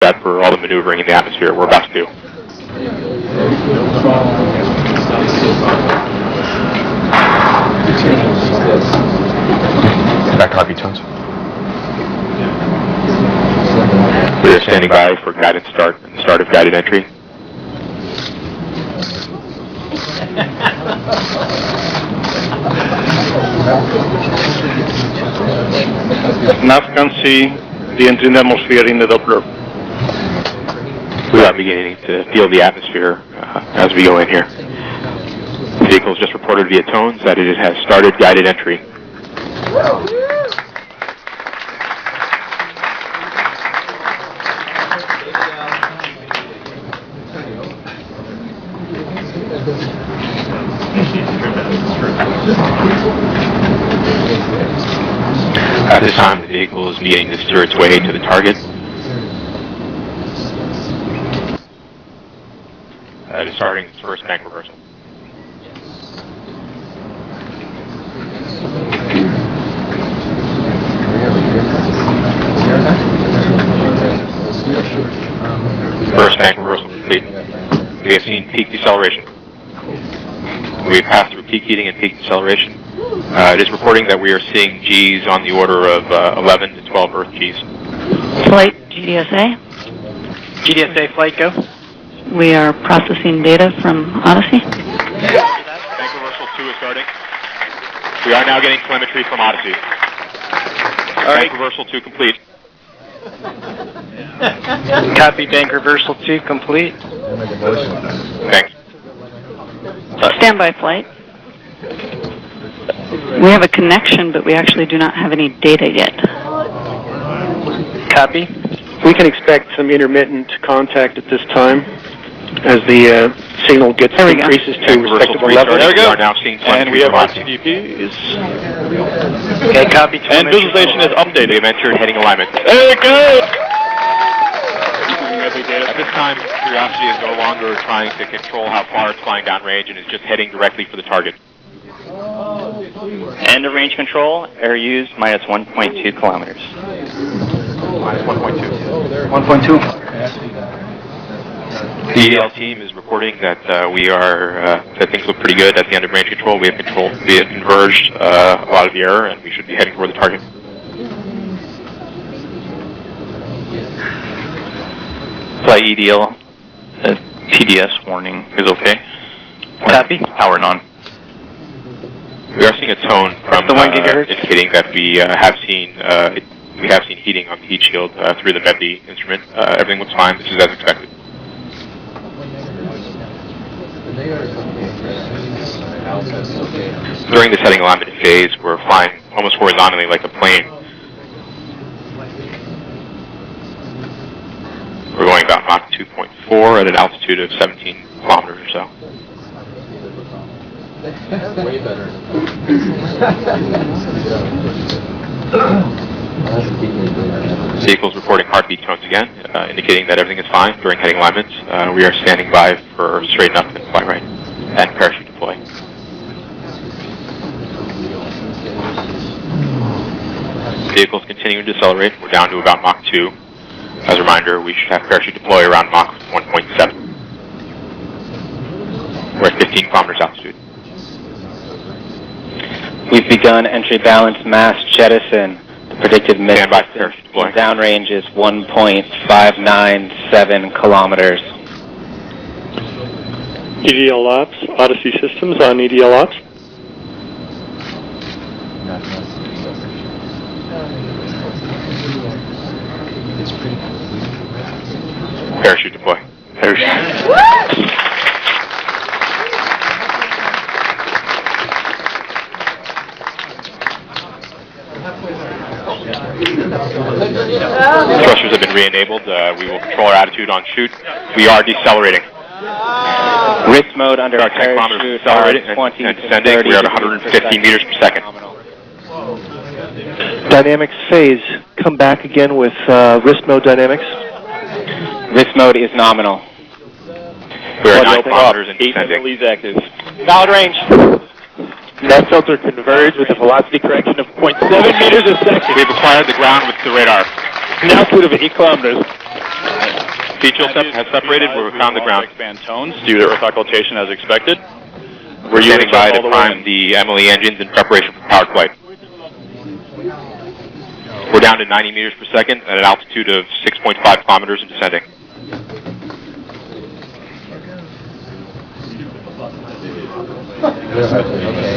that for all the maneuvering in the atmosphere we're about to do. Back copy tones. We are standing by for guided start and the start of guided entry. Nav can see the entry in the atmosphere in the Doppler. We are beginning to feel the atmosphere as we go in here. The vehicle has just reported via tones that it has started guided entry. At this time, the vehicle is beginning to steer its way to the target. It is starting its first bank reversal. First bank reversal complete. We have seen peak deceleration. We have passed through peak heating and peak deceleration. It is reporting that we are seeing Gs on the order of 11 to 12 Earth Gs. Flight GDSA. GDSA flight go. We are processing data from Odyssey. Bank reversal 2 is starting. We are now getting telemetry from Odyssey. Bank reversal 2 complete. Copy, bank reversal 2 complete. Thanks. Standby flight. We have a connection, but we actually do not have any data yet. Copy. We can expect some intermittent contact at this time as the signal increases to respectable levels. There we go. We are now seeing and we have RTDPs. Okay, copy. And visualization is updated. We have entered heading alignment. There we go! At this time, Curiosity is no longer trying to control how far it's flying downrange and is just heading directly for the target. End of range control, air used minus 1.2 kilometers. Minus 1.2. 1.2. The EDL team is reporting that that things look pretty good at the end of range control. We have converged a lot of the error, and we should be heading toward the target. Flight EDL, TDS warning is okay. Copy. Power on. We are seeing a tone from the 1 gigahertz indicating that we have seen heating on the heat shield through the MEBD instrument. Everything looks fine. This is as expected. During this heading alignment phase, we're flying almost horizontally like a plane. We're going about Mach 2.4 at an altitude of 17 kilometers or so. Way better. Vehicle's reporting heartbeat tones again, indicating that everything is fine during heading alignment. We are standing by for straighten up and fly right and parachute deploy. Vehicle's continuing to decelerate. We're down to about Mach 2. As a reminder, we should have parachute deploy around Mach 1.7. We're at 15 kilometers altitude. We've begun entry balance mass jettison. The predicted mid downrange is 1.597 kilometers. EDL ops, Odyssey systems on EDL ops. Parachute deploy. Thrusters have been re-enabled. We will control our attitude on shoot. We are decelerating. Wrist mode under our 10 kilometers decelerating and descending. We are at 150 meters per second. Dynamics phase. Come back again with wrist mode dynamics. Wrist mode is nominal. We are 9 kilometers and descending. Active. Valid range. Net filter converged with a velocity correction of 0.7 meters a second. We've acquired the ground with the radar. An altitude of 8 kilometers. Speed chill has separated where we found the ground. Expand tones due to earth occultation as expected. We're standing by to prime the Emily engines in preparation for powered flight. We're down to 90 meters per second at an altitude of 6.5 kilometers and descending.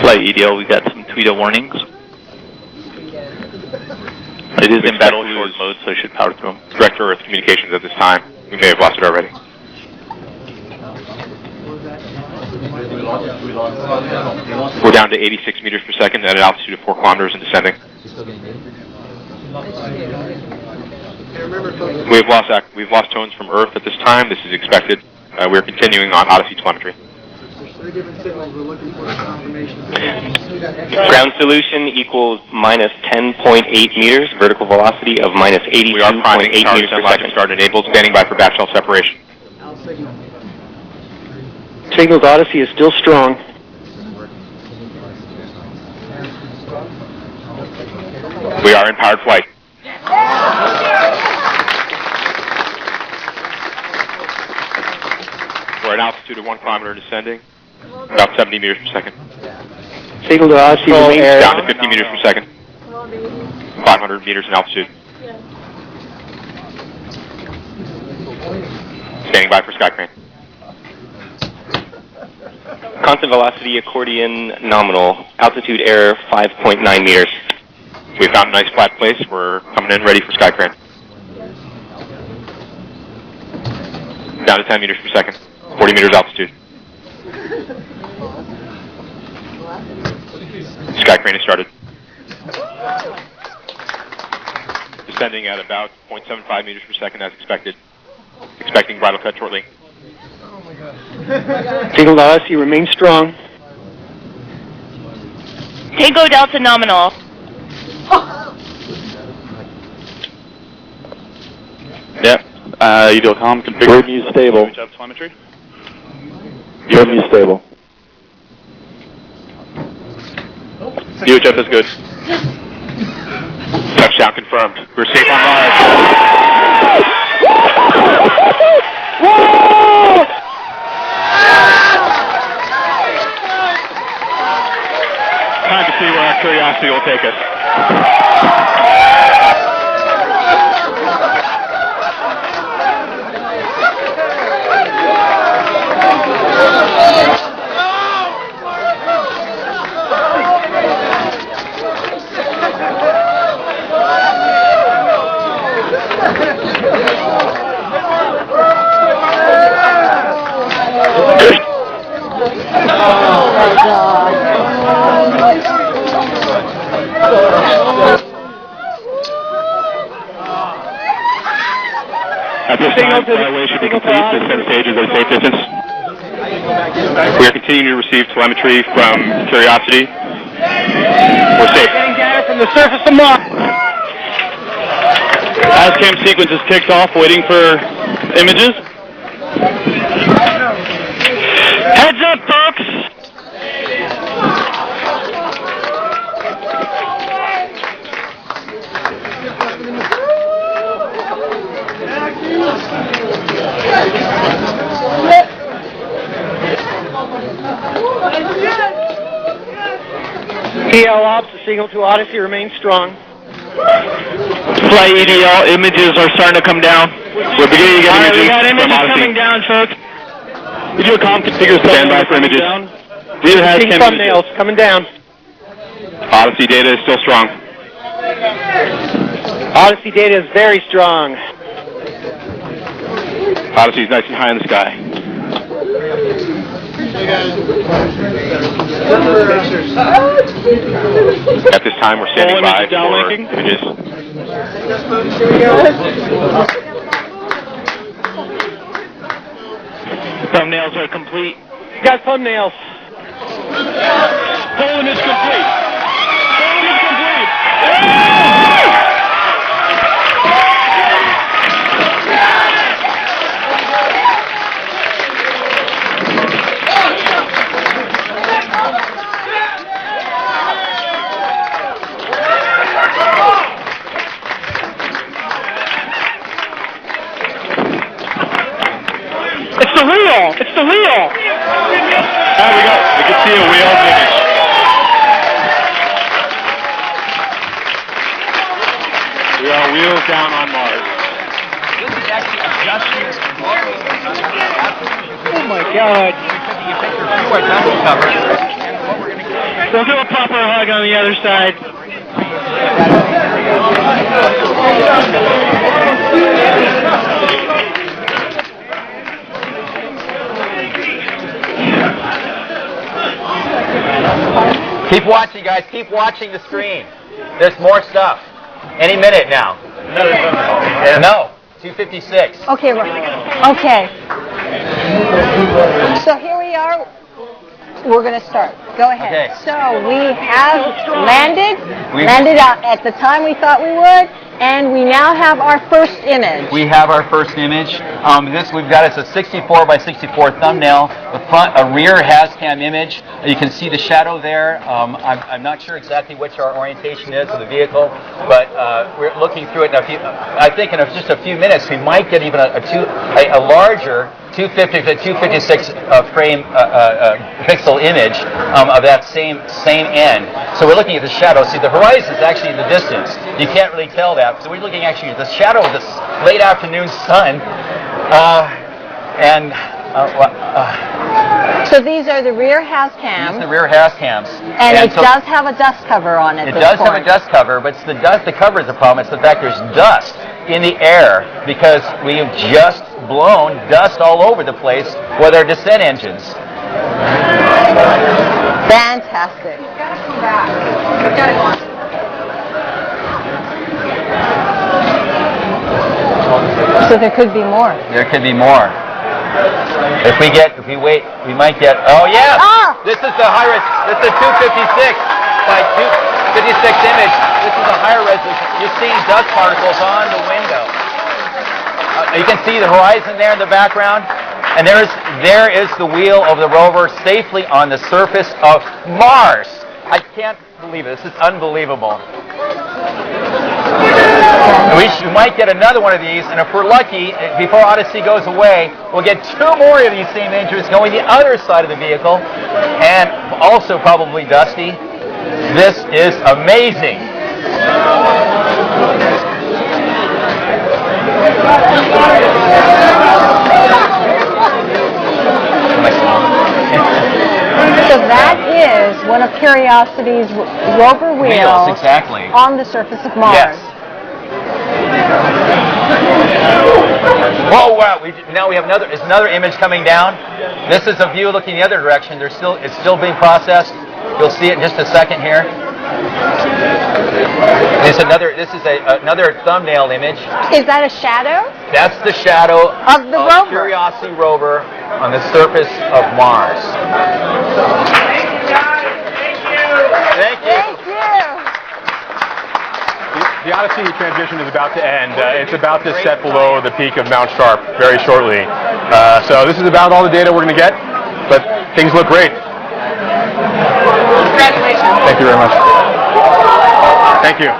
Flight EDL, we got some Tweedo warnings. It is in battle short mode, so I should power through them. Direct to Earth communications at this time. We may have lost it already. We're down to 86 meters per second at an altitude of 4 kilometers and descending. We've lost tones from Earth at this time. This is expected. We're continuing on Odyssey telemetry. Ground solution equals minus 10.8 meters, vertical velocity of minus 82.8 We are priming meters power per semi second. start enabled, standing by for batch cell separation. Signal to Odyssey is still strong. We are in powered flight. We're at an altitude of 1 kilometer descending, about 70 meters per second. Signal to Odyssey remains Down to 50 meters per second, 500 meters in altitude. Standing by for Skycrane. Constant velocity accordion nominal, altitude error 5.9 meters. We found a nice flat place. We're coming in ready for Skycrane. Down to 10 meters per second, 40 meters altitude. Skycrane has started. Descending at about 0.75 meters per second as expected. Expecting bridle cut shortly. Signal to Odyssey remains strong. Tango Delta nominal. Yep. EDLCOM configured. UHF stable. UHF telemetry. UHF stable. UHF is good. Touchdown confirmed. We're safe on Mars. Time to see where our curiosity will take us. At this time, flyaway should be complete. Descent stage is at a safe distance. We are continuing to receive telemetry from Curiosity. We're safe. Getting data from the surface of Mars. ASCAM sequence is kicked off, waiting for images. Heads up, folks! PL Ops, the signal to Odyssey remains strong. Flight EDL images are starting to come down. We're beginning to get images, we got from images Odyssey. coming down, folks. EDLCOM configure Stand by for images. Reader has Seeing thumbnails coming down. Odyssey data is still strong. Odyssey data is very strong. Odyssey is nice and high in the sky. At this time, we're standing by for downlinking. images. Thumbnails are complete. Got thumbnails. Full image complete. Full image complete. the wheel! It's the wheel! There we go. We can see a wheel image. We are wheels down on Mars. Oh my God. We'll do a proper hug on the other side. Keep watching, guys. Keep watching the screen. There's more stuff. Any minute now. No. 2:56. Okay, okay. So here we are. We're going to start. Go ahead. Okay. So we have landed at the time we thought we would, and we now have our first image. We have our first image. This we've got is a 64 by 64 thumbnail. The front, a rear has-cam image. You can see the shadow there. I'm not sure exactly which our orientation is of the vehicle, but we're looking through it. I think in just a few minutes we might get even a larger 250 to 256 frame pixel image of that same end. So we're looking at the shadow. See, the horizon is actually in the distance. You can't really tell that. So we're looking actually at the shadow of this late afternoon sun. So these are the rear has-cams. These are the rear has-cams. And it does have a dust cover on it. It does have a dust cover, but it's the dust. The cover is the problem. It's the fact there's dust in the air because we've just blown dust all over the place with our descent engines. Fantastic. So there could be more. There could be more. If we wait, we might get. Oh yeah! Ah! This is the high res. This is a 256 by 256 image. This is a higher resolution. You're seeing dust particles on the window. You can see the horizon there in the background, and there is the wheel of the rover safely on the surface of Mars. I can't believe it. This is unbelievable. We might get another one of these, and if we're lucky, before Odyssey goes away, we'll get 2 more of these same images going the other side of the vehicle, and also probably dusty. This is amazing. So that is one of Curiosity's rover wheels exactly. On the surface of Mars. Yes. Oh wow! Now we have another image coming down. This is a view looking the other direction. It's still being processed. You'll see it in just a second here. This is another thumbnail image. Is that a shadow? That's the shadow of the rover. Curiosity rover on the surface of Mars. Thank you. Thank you. The Odyssey transition is about to end. It's about to set below the peak of Mount Sharp very shortly. So this is about all the data we're going to get, but things look great. Congratulations. Thank you very much. Thank you.